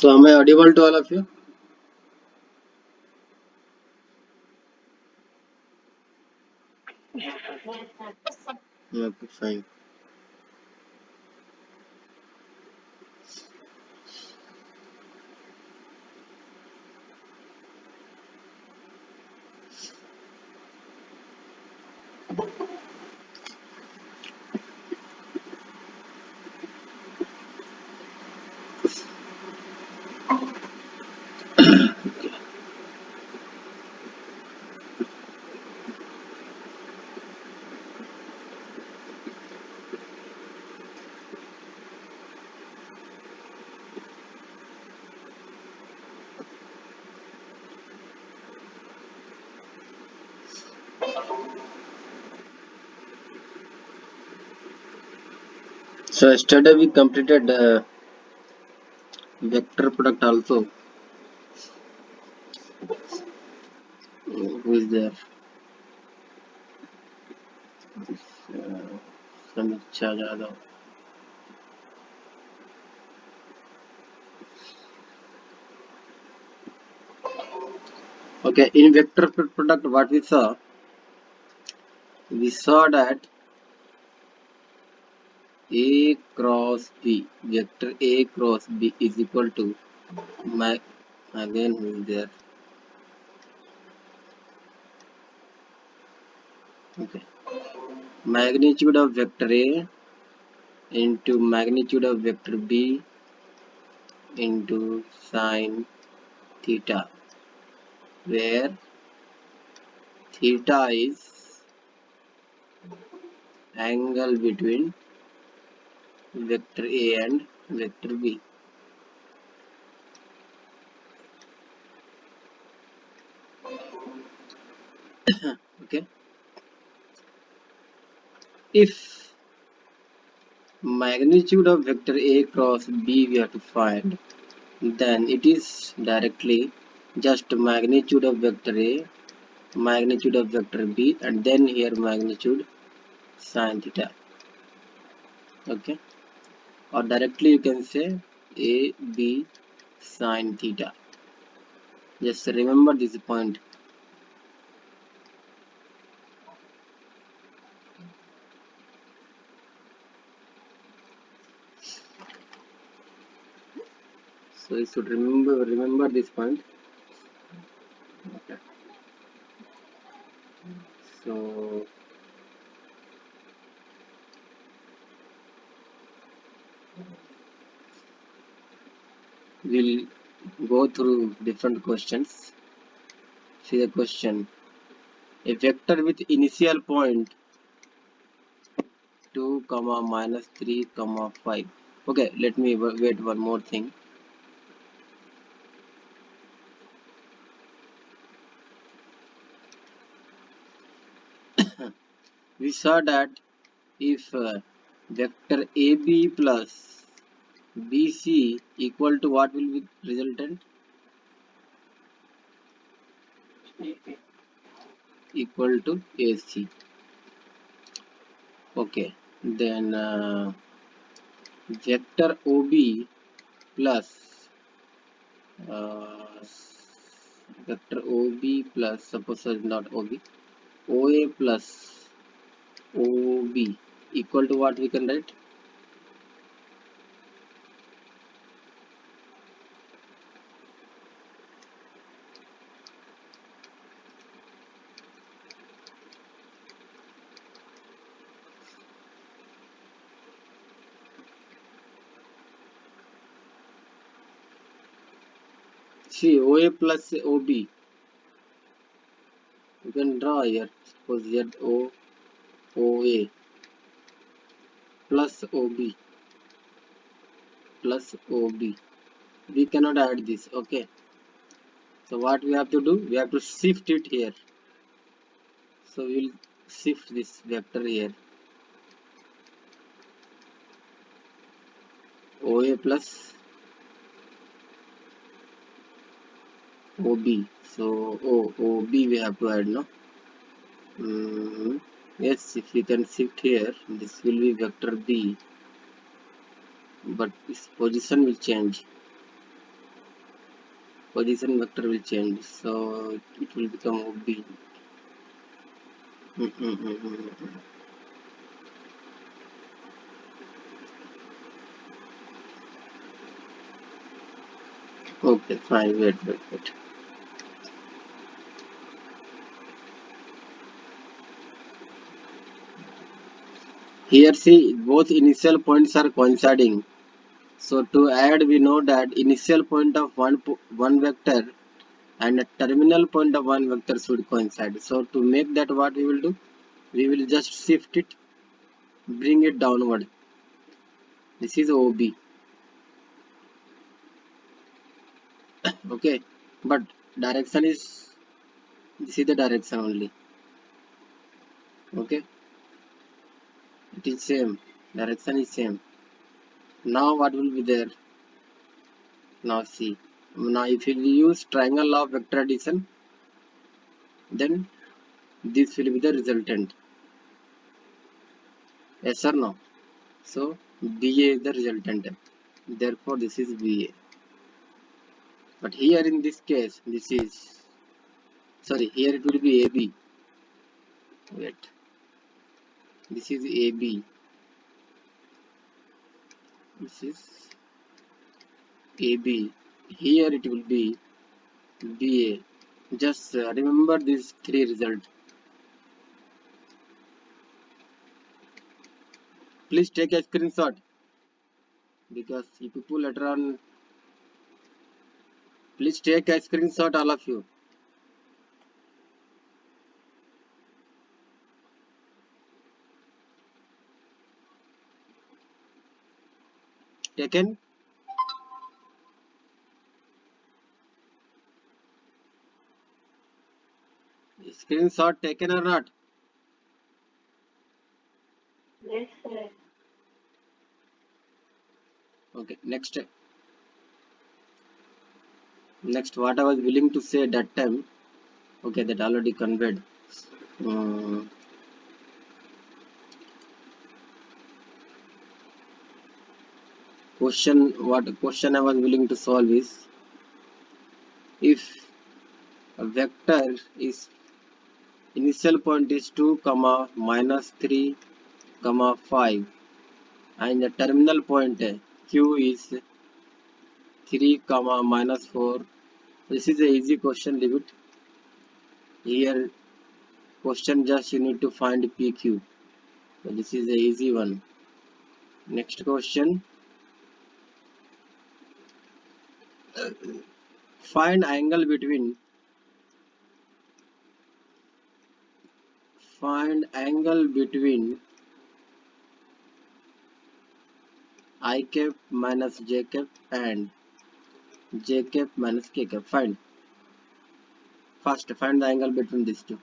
So am I audible to all of you? Okay, fine. So yesterday we completed vector product also. Who is there? Uh, Samiksha Yadav. Okay, in vector product, what we saw? We saw that A cross B, vector A cross B is equal to again who is there? Okay, magnitude of vector A into magnitude of vector B into sine theta, where theta is angle between vector A and vector B. Okay, if magnitude of vector A cross B we have to find, then it is directly just magnitude of vector A, magnitude of vector B, and then here magnitude sine theta. Okay, or directly you can say A B sine theta. Just remember this point. So you should remember this point. Okay. So we'll go through different questions. See the question. A vector with initial point 2 comma minus 3 comma 5. Okay, let me wait one more thing. We saw that if vector AB plus BC equal to what will be resultant? Equal to AC. Okay, then vector OB plus uh, vector OB plus, suppose it's not OB, OA plus OB equal to what we can write? See, OA plus OB, you can draw here. Suppose here OA plus OB plus OB. We cannot add this. Okay. So what we have to do? We have to shift it here. So we will shift this vector here. OA plus OB. So OB we have to add, no? Yes, if you can shift here, this will be vector B, but its position will change. position vector will change, so it will become OB. Okay, fine. Wait. Here, see, both initial points are coinciding. So to add, we know that initial point of one vector and a terminal point of one vector should coincide. So to make that, what we will do? We will just shift it, bring it downward. This is OB. Okay, but direction is, this is the direction only. Okay, it is same. Direction is same. Now what will be there? Now see. Now if you use triangle law of vector addition, then this will be the resultant. Yes or no? So BA is the resultant. Therefore this is BA. But here in this case, this is, sorry, here it will be AB. Wait. This is AB. This is AB. Here it will be BA. Just remember these three results. Please take a screenshot, because if people later on, please take a screenshot, all of you. Taken? Screenshot taken or not? Yes, sir. Okay, next. Next, what I was willing to say that time, okay, that already conveyed. What question I was willing to solve is, if a vector is initial point is 2 comma minus 3 comma 5 and the terminal point q is 3 comma minus 4. This is a easy question, leave it. Here question just you need to find PQ. So this is a easy one. Next question. Find angle between I cap minus j cap and j cap minus k cap. Find the angle between these two.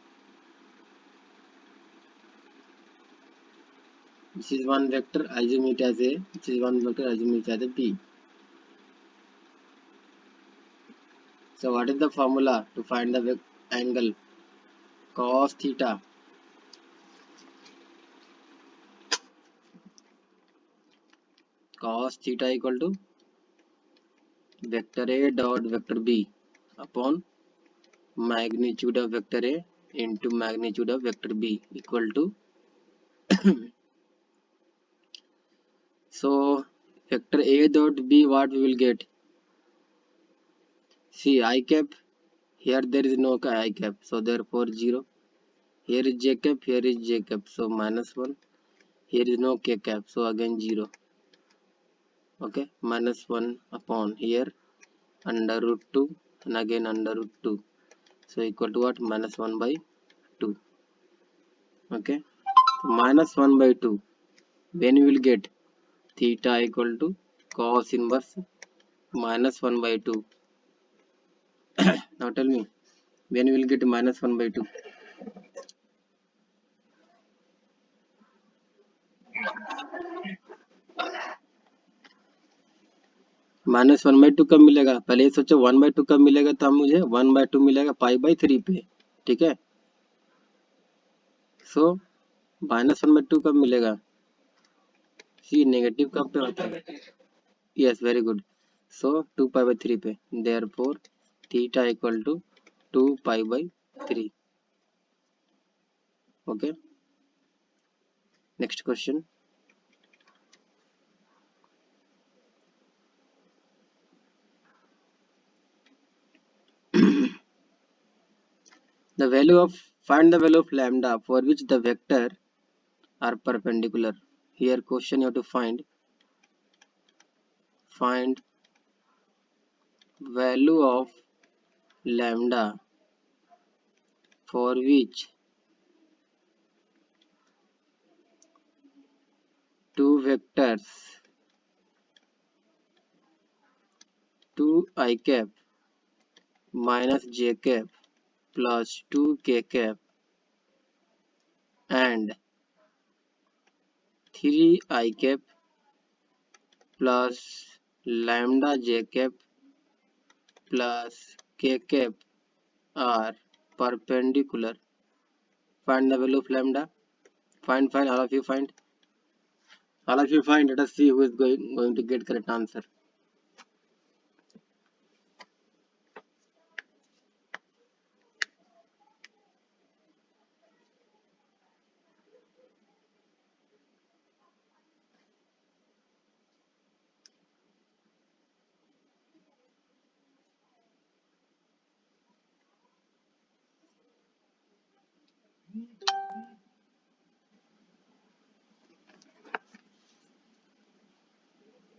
This is one vector, assume it as A. This is one vector, assume it as a B. So what is the formula to find the angle? Cos theta. Cos theta equal to vector A dot vector B upon magnitude of vector A into magnitude of vector B equal to so vector A dot B, what we will get? See, I cap, here there is no I cap, so therefore 0. Here is j cap, here is j cap, so minus 1. Here is no k cap, so again 0. Okay, minus 1 upon here under root 2 and again under root 2. So equal to what? Minus 1 by 2. Okay, so minus 1 by 2. When we will get theta equal to cos inverse minus 1 by 2. Now tell me, when we will get minus 1 by 2? Minus 1/2 कब मिलेगा? पहले ये सोचो 1/2 कब मिलेगा, तब मुझे 1/2 मिलेगा π/3 पे, ठीक है। सो -1/2 कब मिलेगा? सी नेगेटिव कब पे होता है? Yes, very good. सो 2π/3 पे, therefore theta equal to 2 pi by 3. Okay, next question. Find the value of lambda for which the vector are perpendicular. Here question you have to find value of lambda for which two vectors 2 I cap minus j cap plus 2 k cap and 3 I cap plus lambda j cap plus k cap are perpendicular. Find the value of lambda. Find, all of you find. All of you find. Let us see who is going to get correct answer.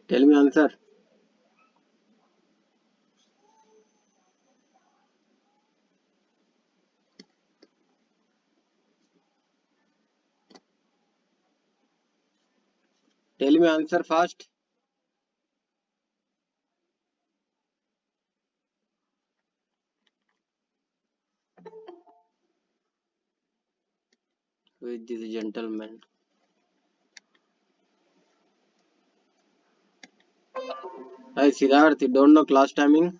Tell me answer. Tell me answer fast. Who is this gentleman? Hi Siddharth, you don't know class timing?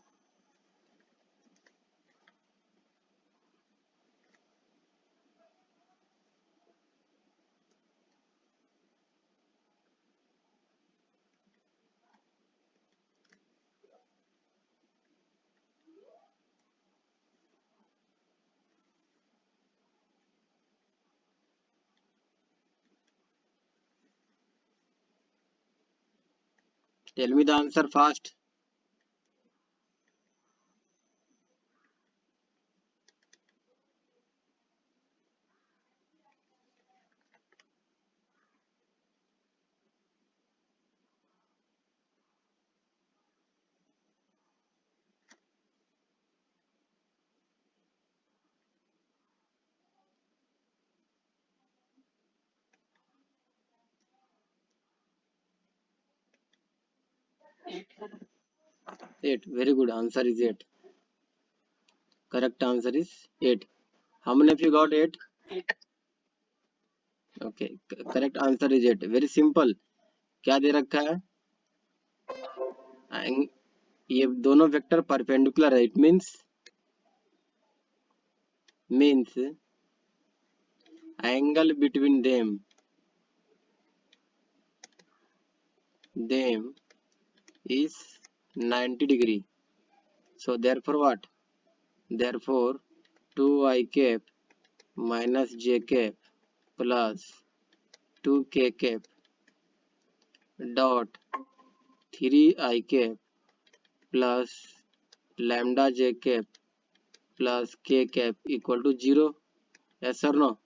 Tell me the answer fast. Eight. Very good. Answer is 8. Correct answer is 8. How many of you got 8? Okay. Correct answer is 8. Very simple. क्या दे रखा है? ये दोनों vector perpendicular है. It means angle between them is 90 degree. So therefore what? Therefore 2 I cap minus j cap plus 2 k cap dot 3 I cap plus lambda j cap plus k cap equal to 0. Yes or no?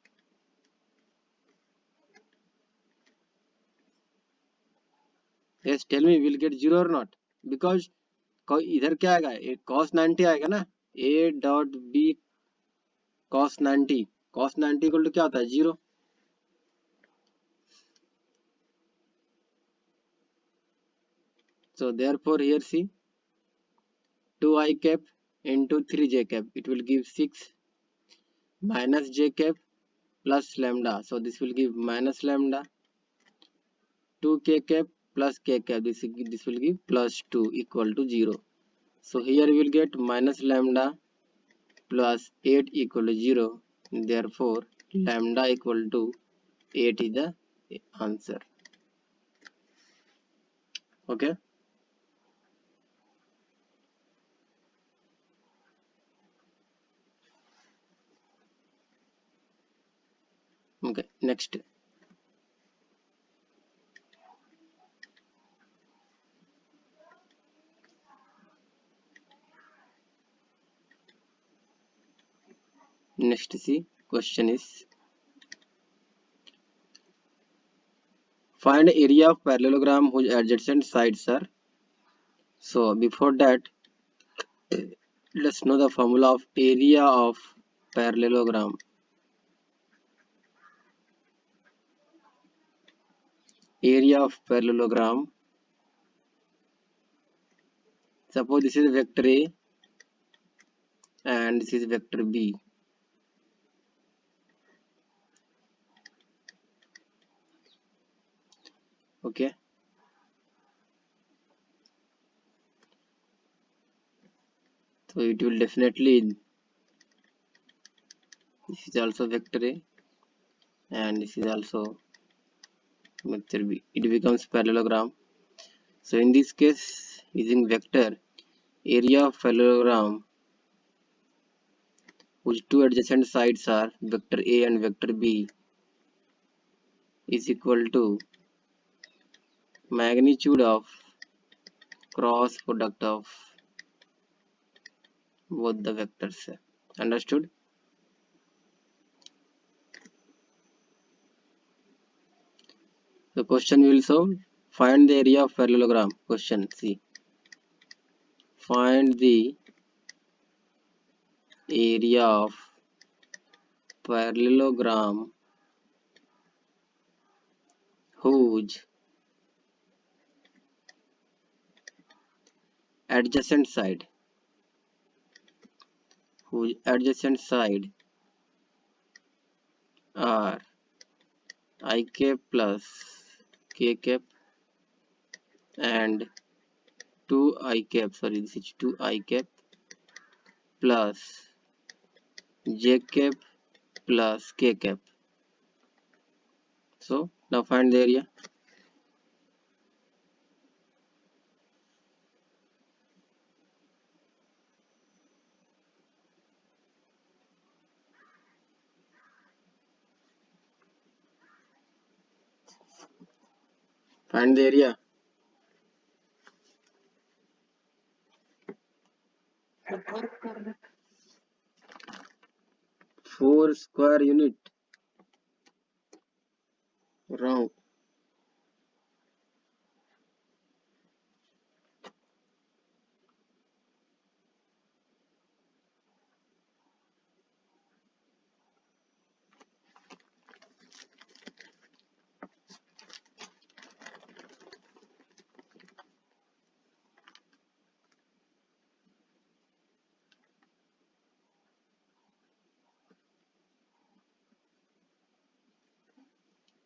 Yes, tell me, will get 0 or not? Because इधर क्या आएगा? cos 90 आएगा ना. A dot B cos 90. cos 90 equal to क्या होता है? 0. So therefore here see 2 I cap into 3 j cap, it will give 6 minus j cap plus lambda. So this will give minus lambda. 2 k cap plus k cap, this will give plus 2 equal to 0. So here we will get minus lambda plus 8 equal to 0. Therefore lambda equal to 8 is the answer. Okay. Okay, next. Next, see, question is find area of parallelogram whose adjacent sides are. So before that, let's know the formula of area of parallelogram. Area of parallelogram. Suppose this is vector A and this is vector B. Okay. So it will definitely, this is also vector A and this is also vector B. It becomes parallelogram. So in this case, using vector, area of parallelogram whose two adjacent sides are vector A and vector B is equal to magnitude of cross product of both the vectors. Understood? The question will solve. Find the area of parallelogram. Question C. Find the area of parallelogram whose adjacent side are I cap plus k cap and 2 I cap, sorry, this is 2 I cap plus j cap plus k cap. So now find the area. Find the area. Report कर 4 square unit. Wrong.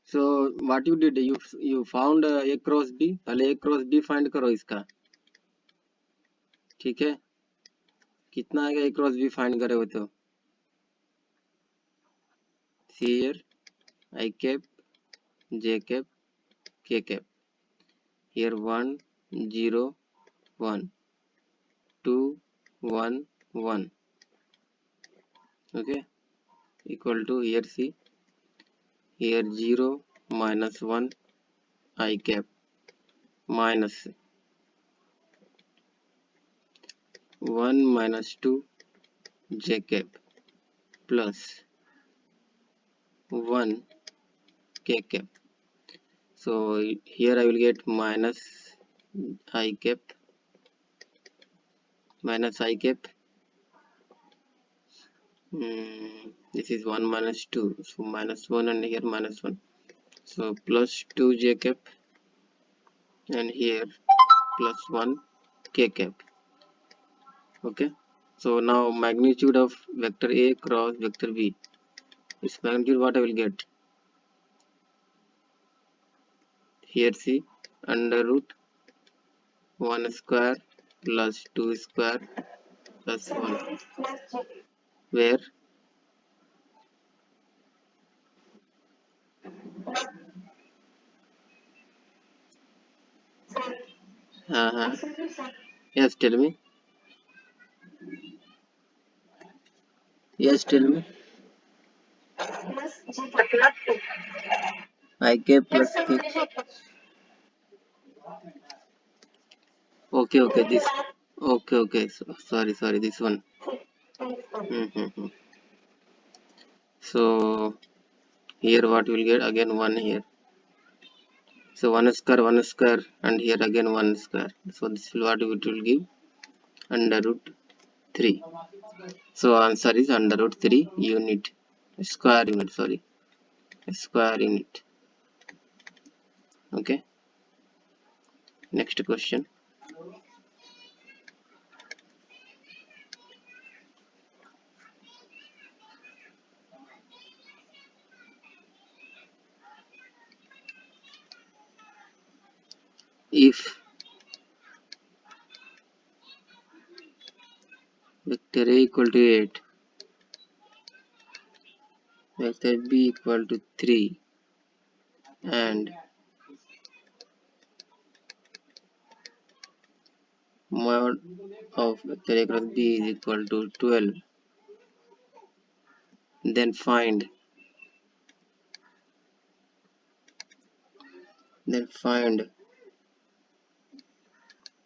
So what you did, you found a cross b. पहले a cross b find करो इसका. ठीक है, कितना आएगा a cross b find करे हो तो see here I cap j cap k cap. Here 1 0 1 2 1 1. Okay, equal to here see, here 0 minus 1 I cap minus 1 minus 2 j cap plus 1 k cap. So here I will get minus I cap this is 1 minus 2, so minus 1 and here minus 1, so plus 2 j cap and here plus 1 k cap. Okay, so now magnitude of vector A cross vector B, its magnitude what I will get here, see, under root 1 square plus 2 square plus 1, where yes, tell me. Yes, tell me. plus G plus 2. ik plus k. Okay, this. Okay, so, sorry, this one. Mm-hmm. So here what we'll get again 1 here. So 1 square, and here again 1 square. So this will what it will give under root 3. So answer is under root 3 unit. Square unit, sorry. Square unit. Okay. Next question. If vector A equal to 8, vector B equal to 3, and mod of vector A cross B is equal to 12, then find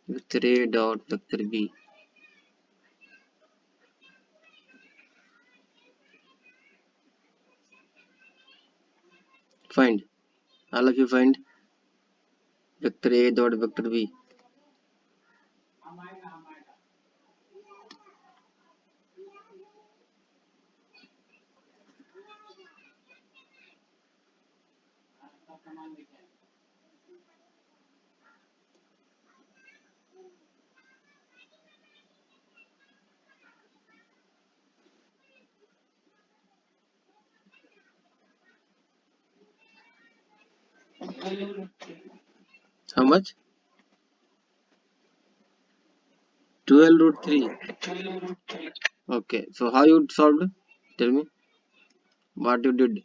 vector A dot vector B. Find. All of you find vector A dot vector B. How much? 12 root 3. Okay, so how you solved? Tell me what you did.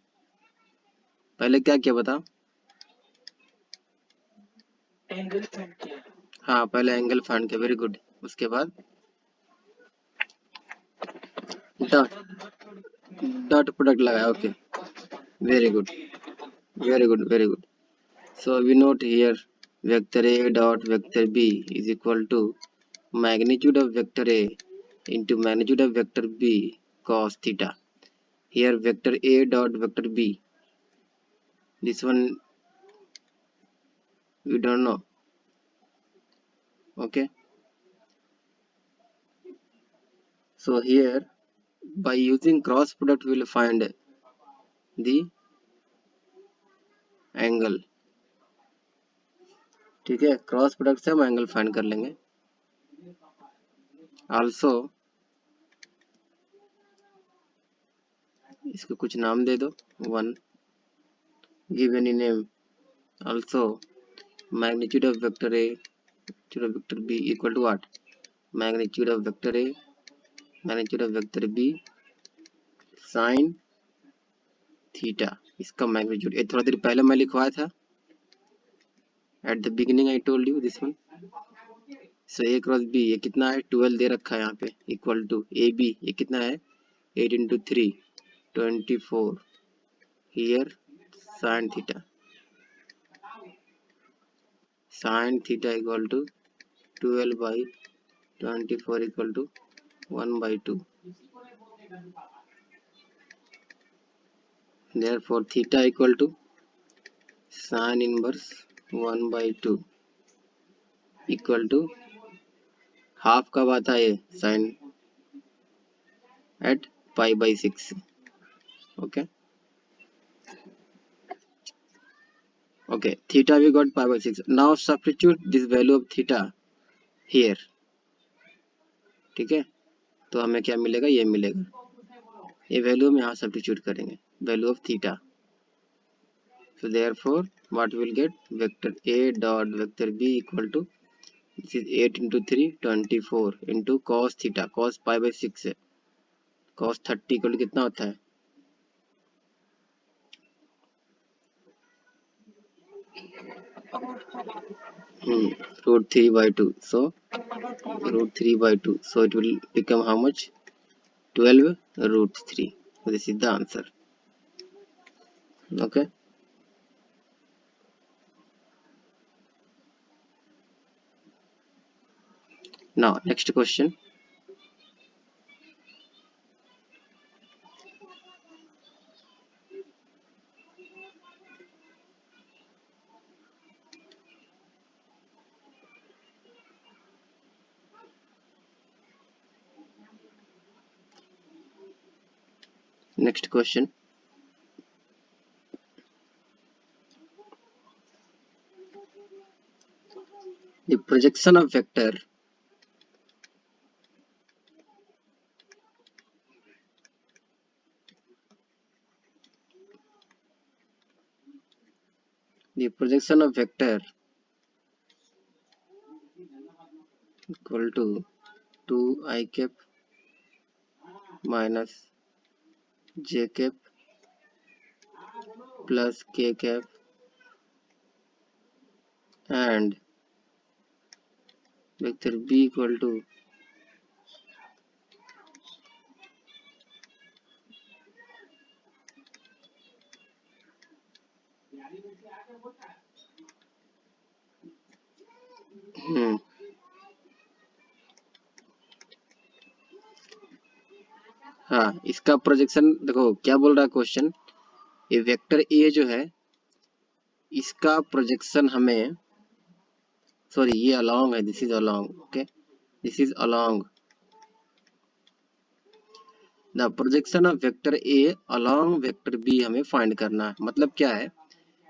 पहले क्या किया बता? Angle find किया. हाँ, पहले angle find किया. Very good. उसके बाद डॉट प्रोडक्ट लगाया. Okay, very good. So we note here vector A dot vector B is equal to magnitude of vector A into magnitude of vector B cos theta. Here vector A dot vector B, this one we don't know. Okay, so here by using cross product we will find the angle. ठीक है, cross product से हम angle find कर लेंगे. Also इसको कुछ नाम दे दो. 1 give any name. Also magnitude of vector A magnitude of vector B equal to what? Magnitude of vector A magnitude of vector B sin theta. इसका मैग्नीट्यूड ये थोड़ा देर पहले मैं लिखवाया था. At the beginning I told you this one. So A cross B ये कितना है? 12 दे रखा है यहाँ पे इक्वल टू ए बी ये कितना है? 8 into 3 24. Here sine theta equal to 12 by 24 equal to 1/2. Therefore theta equal to sin inverse 1/2 equal to half कब आता है? sin at pi/6. Okay, theta we got pi/6. Now substitute this value of theta here. ठीक है, तो हमें क्या मिलेगा? ये मिलेगा. ये वैल्यू हम यहाँ सब्स्टिट्यूट करेंगे, value of theta. So therefore what we will get? Vector A dot vector B equal to this is 8 into 3 24 into cos theta. cos pi/6 है. cos 30 इक्वल टू कितना होता है? √3/2. So √3/2. So it will become how much? 12 √3. So this is the answer. Okay. Now next question. Next question. The projection of vector equal to 2 I cap minus j cap plus k cap and vector b equal to hmm, हाँ इसका projection देखो क्या बोल रहा है question. ये vector A जो है इसका प्रोजेक्शन हमें सॉरी ये अलोंग है, this is along, okay this is along the projection of vector A along vector B हमें फाइंड करना है। मतलब क्या है,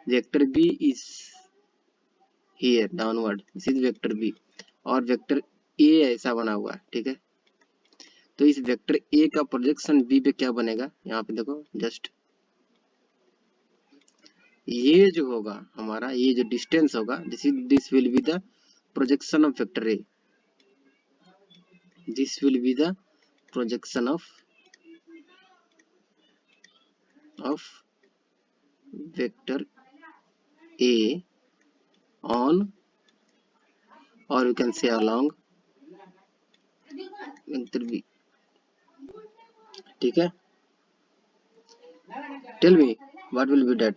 vector B is here downward, this is vector B और वेक्टर ए ऐसा बना हुआ है, ठीक है। तो इस वेक्टर ए का प्रोजेक्शन बी पे क्या बनेगा, यहाँ पे देखो जस्ट ये जो होगा हमारा, ये जो डिस्टेंस होगा this will be the projection of vector A, this will be the projection of vector A on or you can say along vector B, ठीक है। tell me what will be that।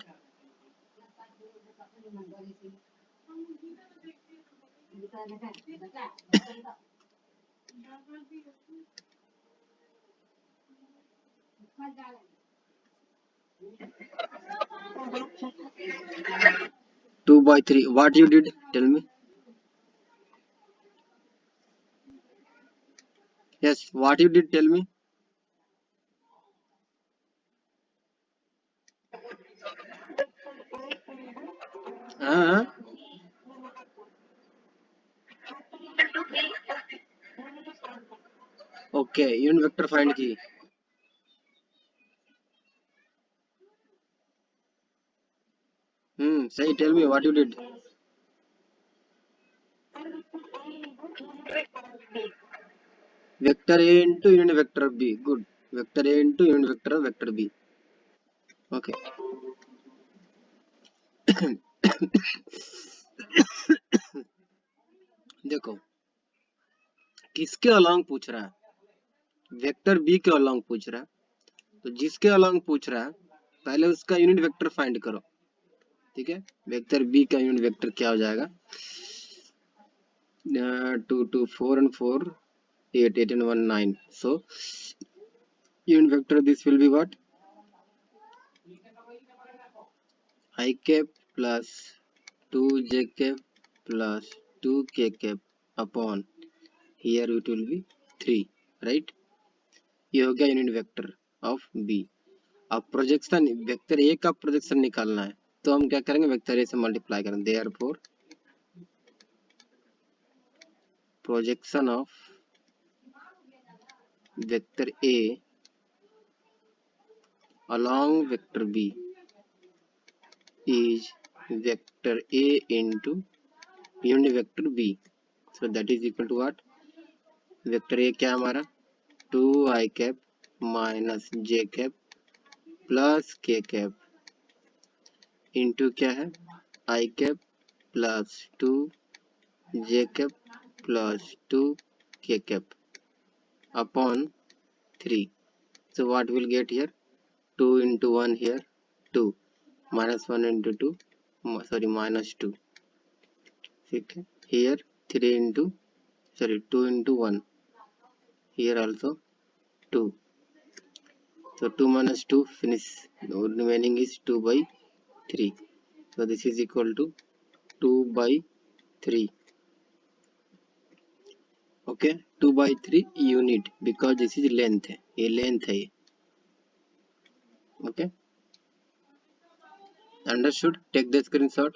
2/3 what you did, tell me। yes what you did, tell me। हाँ okay unit vector find की। सही, tell me what you did. Vector A into unit vector B, good, vector A into unit vector B, okay. देखो किसके along पूछ रहा है, vector B के along पूछ रहा है, तो जिसके अलोंग पूछ रहा है पहले उसका यूनिट वेक्टर फाइंड करो, ठीक है। वेक्टर बी का यूनिट वेक्टर क्या हो जाएगा, 2 2 4 and 4 8 8 and 1 9, so unit vector this will be what, I cap plus 2 j cap plus 2 k cap upon here it will be 3, right। ये हो गया यूनिट वेक्टर ऑफ बी। अब projection vector A का projection निकालना है, तो हम क्या करेंगे, वेक्टर ए से मल्टीप्लाई करेंगे, therefore projection of vector A along vector b is vector a into unit vector b, so that is equal to what, vector A क्या हमारा 2 i cap minus j cap plus k cap into क्या है i cap plus 2 j cap plus 2 k cap upon 3, so what will get here, 2 into 1 here 2, -1 into 2, sorry -2. ठीक है, here 3 into, sorry 2 into 1, here also 2. So 2 minus 2 finish, the remaining is 2 by 3. So this is equal to 2 by 3. Okay, 2 by 3 unit, because this is length है, ये length है ये. Okay, understood? Take the screenshot.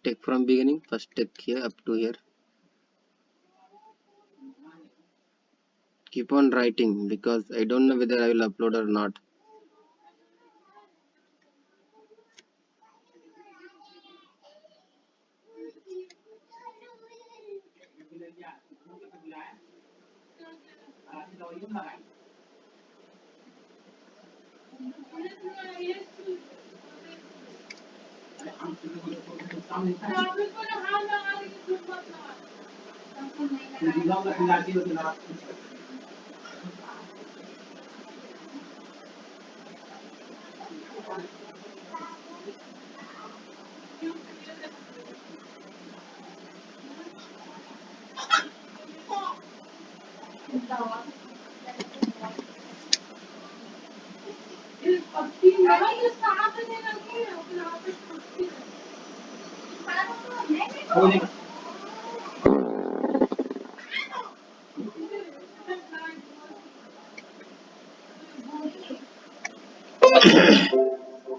Take from beginning, first take here up to here. Keep on writing, because I don't know whether I will upload or not.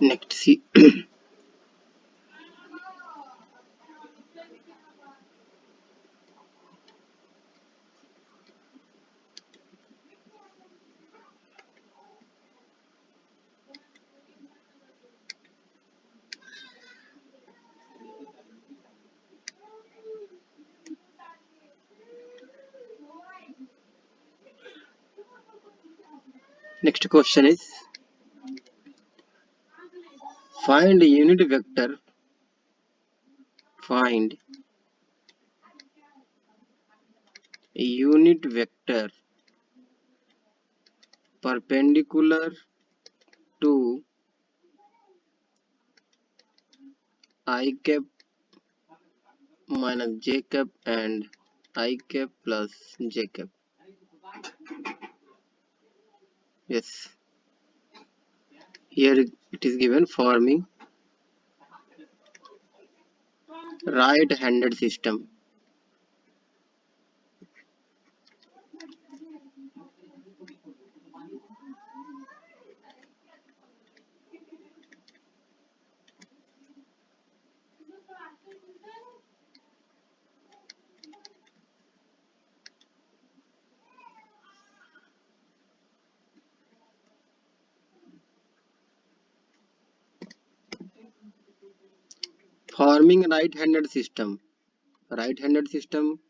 Next, see. Next question is, find unit vector. Find unit vector perpendicular to I cap minus j cap and I cap plus j cap. Yes, here it is given forming right-handed system. Forming right-handed system. Right-handed system,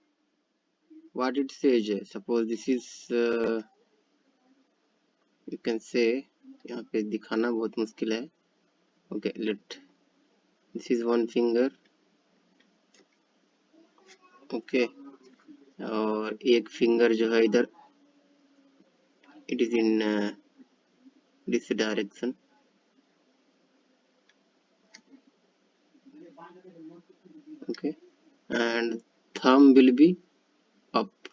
what it says, suppose this is you can say, यहाँ पे दिखाना बहुत मुश्किल है. Okay, let this is one finger. Okay, और एक finger जो है इधर, it is in this direction. Okay, and thumb will be up.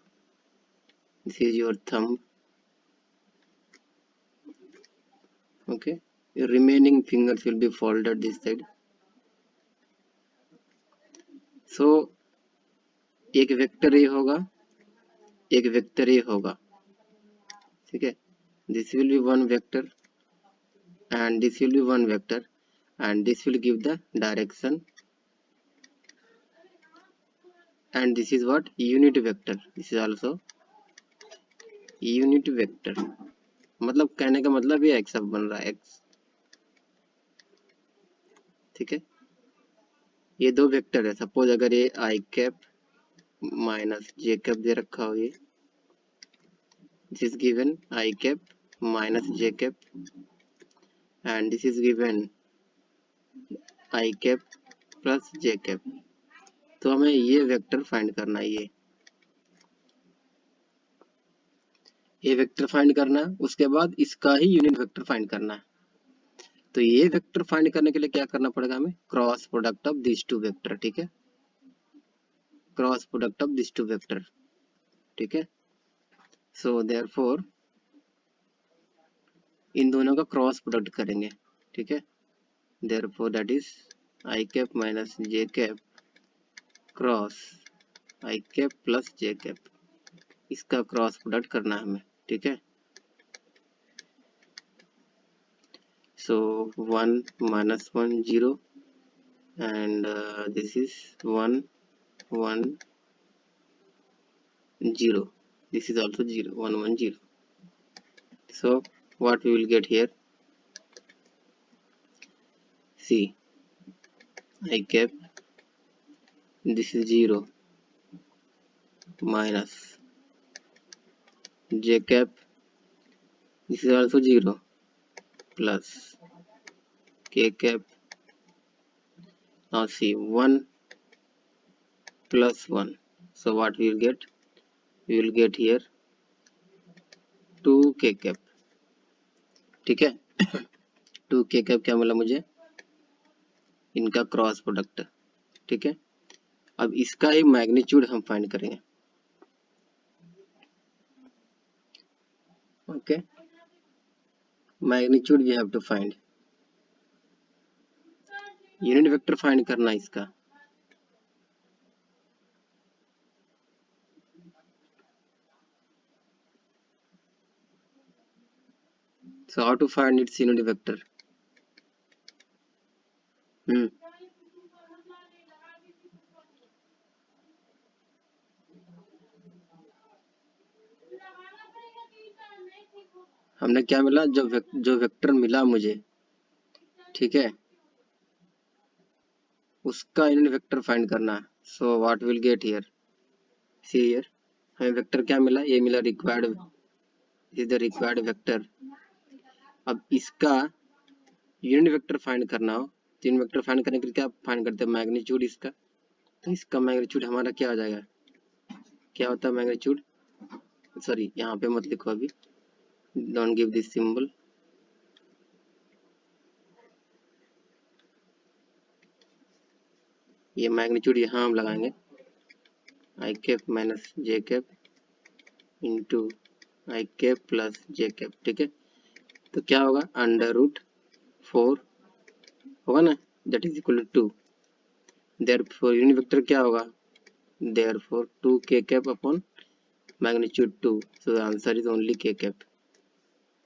This is your thumb. Okay, your remaining fingers will be folded this side. So एक vector ये होगा, एक vector ये होगा. ठीक है, this will be one vector and this will be one vector, and this will give the direction, and this is what? Unit vector. This is also unit vector. मतलब कहने का मतलब ये x अब बन रहा है x. ठीक है, ये दो वेक्टर है. सपोज अगर ये आई कैप माइनस जे कैप दे रखा हो, ये this is given I cap minus j cap and this is given I cap plus j cap. तो हमें ये वेक्टर फाइंड करना है. ये वेक्टर फाइंड करना है, उसके बाद इसका ही यूनिट वेक्टर फाइंड करना है. तो ये वेक्टर फाइंड करने के लिए क्या करना पड़ेगा हमें, cross product of this two vector, ठीक है, cross product of this two vector, ठीक है। सो देयरफॉर इन दोनों का क्रॉस प्रोडक्ट करेंगे, ठीक है। Therefore that is I cap minus J cap cross I cap plus J cap, इसका क्रॉस प्रोडक्ट करना है हमें, ठीक है। So 1 minus 1 0 and this is 1 1 0, this is also 0 1 1 0. So what we will get here, see I cap, this is 0 minus j cap, this is also 0 plus k cap. Now see 1 plus 1, so what we will get, we will get here 2 k cap, ठीक है। 2 k cap क्या मिला मुझे, इनका cross product, ठीक है। अब इसका ही मैग्नीट्यूड हम फाइंड करेंगे, okay, magnitude we have to find, unit vector find करना है इसका। So how to find its unit vector? हमने क्या मिला, जो वेक्टर मिला मुझे, ठीक है, उसका यूनिट वेक्टर फाइंड करना है। सो what will get here, see here, हमें वेक्टर क्या मिला, ये मिला required, is the required vector. अब इसका यूनिट वेक्टर फाइंड करना हो, तो यूनिट वेक्टर फाइंड करने के लिए क्या फाइंड करते हैं, मैग्नीट्यूड इसका। तो इसका मैग्नीट्यूड हमारा क्या हो जाएगा, क्या होता है मैग्नीट्यूड, सॉरी यहाँ पे मत लिखो अभी, डोंट गिव दिस सिंबल, ये मैग्नीट्यूड यहाँ हम लगाएंगे, आई कैप माइनस जे कैप इंटू आई कैप प्लस जे कैप, ठीक है। तो क्या होगा, अंडर रूट 4 होगा ना, that is equal to 2, therefore unit vector क्या होगा, therefore 2 k cap upon magnitude 2, so the answer is only k cap,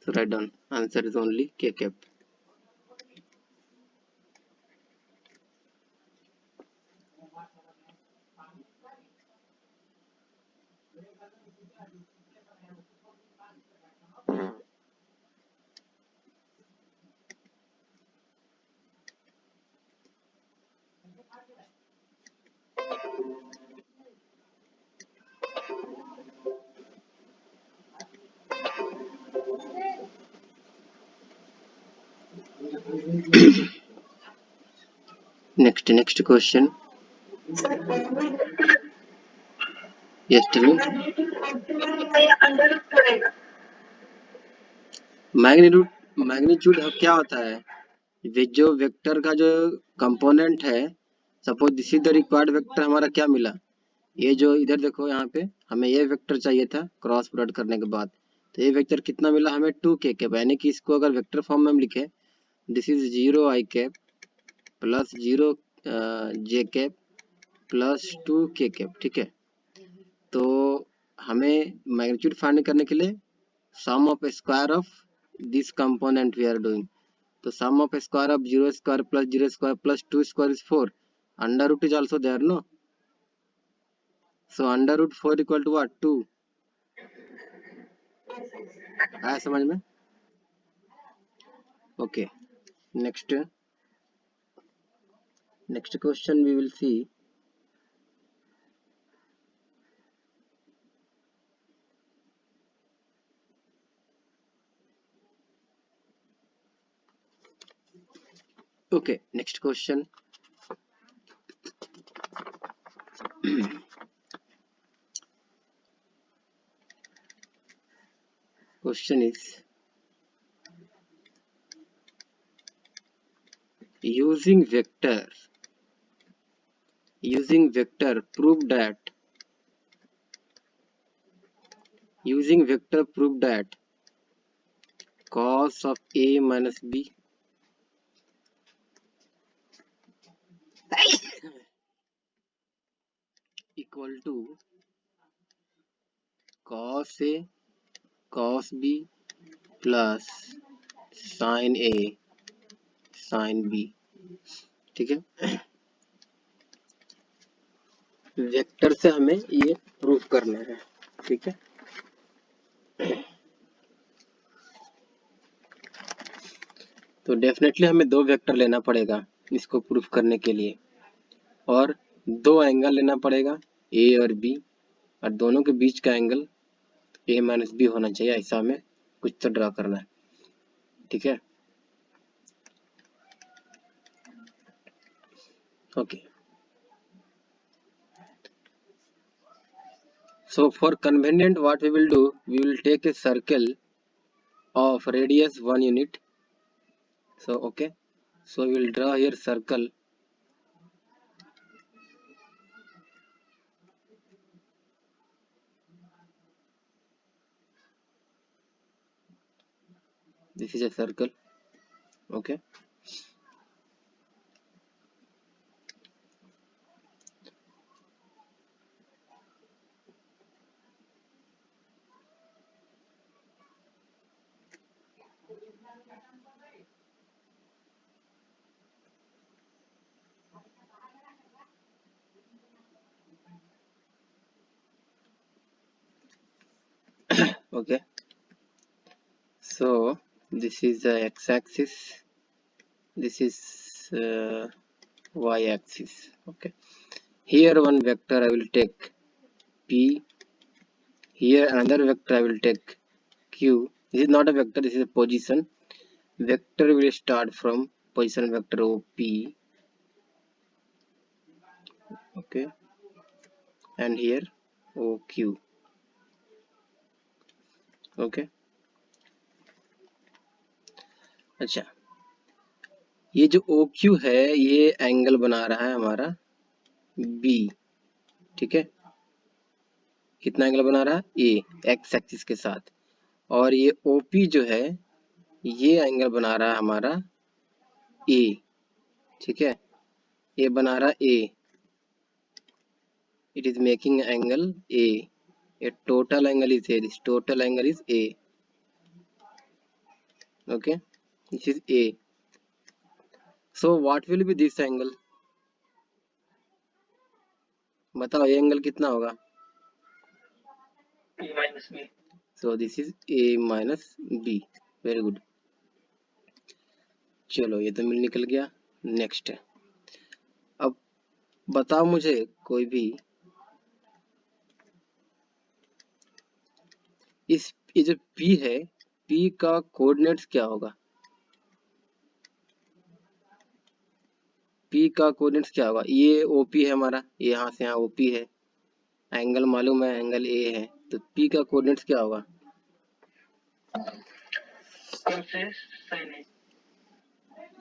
so write down answer is only k cap. Next question. Yes, tell me. Magnitude क्या होता है, जो vector का जो component है, suppose this is the required vector, हमारा क्या मिला, ये जो इधर देखो यहाँ पे हमें ये वेक्टर चाहिए था क्रॉस प्रोडक्ट करने के बाद, तो ये वेक्टर कितना मिला हमें 2 k कैप, यानी कि इसको अगर वेक्टर फॉर्म में हम लिखे, this is 0 I cap plus 0 J cap plus 2 k cap, ठीक है। तो हमें मैग्नीट्यूड फाइंड करने के लिए sum of square of this component we are doing, तो sum of square of 0 square plus 0 square plus 2 square is 4, under root is also there, no, so under root 4 equal to what, 2, आया समझ में, okay. Next question we will see, okay, next question. Question is, using vector prove that cos of a minus b equal to cos a cos b plus sin a sin b। ठीक है, vector से हमें ये proof करना है। ठीक है, तो डेफिनेटली हमें दो वेक्टर लेना पड़ेगा इसको प्रूफ करने के लिए, और दो एंगल लेना पड़ेगा ए और बी, और दोनों के बीच का एंगल ए माइनस बी होना चाहिए। ऐसा हमें कुछ तो ड्रा करना है। ठीक है, okay. So for convenient, what we will do, we will take a circle of radius 1 unit. So okay, so we will draw here circle. This is a circle. Okay, okay. So this is the x-axis, this is y-axis. Okay, here one vector I will take p, here another vector I will take q. This is not a vector, this is a position. Vector will start from position vector op, okay, and here oq. Okay, अच्छा, ये जो O Q है ये angle बना रहा है हमारा B. ठीक है, कितना एंगल बना रहा है ए एक्स एक्सिस के साथ, और ये ओपी जो है ये एंगल बना रहा है हमारा ए। ठीक है, ये बना रहा A, it is making angle A, ये total angle is A, this total angle is A. Okay, this is A. So what will be this angle, बताओ ये एंगल कितना होगा। A minus B. So this is A minus B, very good. चलो ये तो मिल निकल गया। Next है, अब बताओ मुझे कोई भी इस ये जो P है, P का कोऑर्डिनेट्स क्या होगा, P का कोऑर्डिनेट्स क्या होगा। ये OP है हमारा, यहाँ से यहाँ OP है, एंगल मालूम है एंगल A है, तो P का कोऑर्डिनेट्स क्या होगा।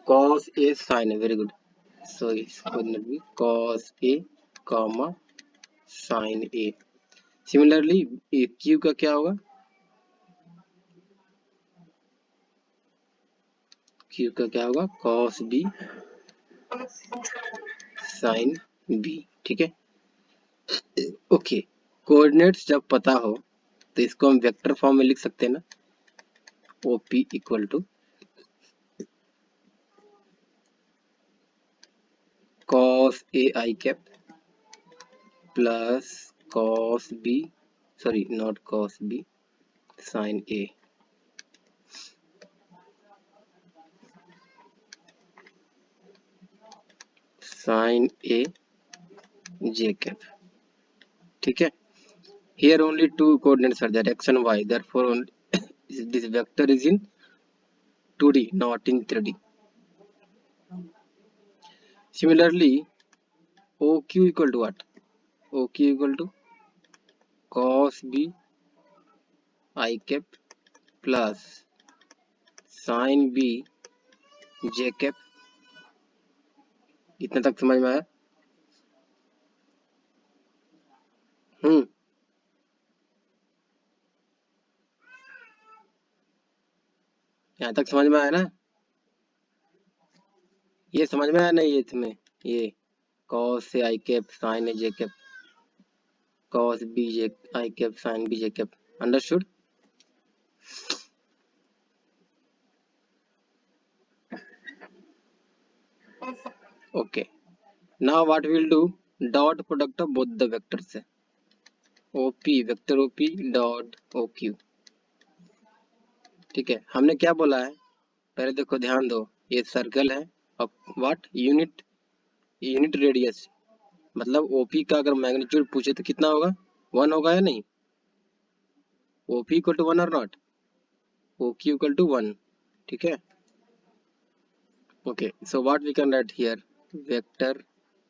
cos A sin A, very good. So इस कोऑर्डिनेट भी cos A comma sin A। Similarly Q का क्या होगा, Q का क्या होगा cos B sin B। ठीक है, ओके। कोऑर्डिनेट्स जब पता हो तो इसको हम वेक्टर फॉर्म में लिख सकते हैं ना, OP equal to cos A I cap plus cos B, sorry not cos B, sin A। sin A j cap. ठीक है, here only two coordinates are there, x and y, therefore this vector is in 2D not in 3D। Similarly OQ equal to what, OQ equal to cos B I cap plus sin B j cap इतने तक समझ में आया? यहाँ तक समझ में आया ना? ये समझ में आया नहीं ये तुम्हें? ये cos से i cap sin A J cap cos b J i cap sin b J cap, understood? Okay, now what will do, dot product of both the vectors है OP, vector OP dot O Q. ठीक है, हमने क्या बोला है पहले देखो, ध्यान दो, ये सर्कल है और व्हाट यूनिट यूनिट रेडियस, मतलब ओपी का अगर मैग्नीट्यूड पूछे तो कितना होगा, 1 होगा या नहीं? ओपी इक्वल टू 1 और not, O Q equal to 1। ठीक है, okay, so what we can write here, vector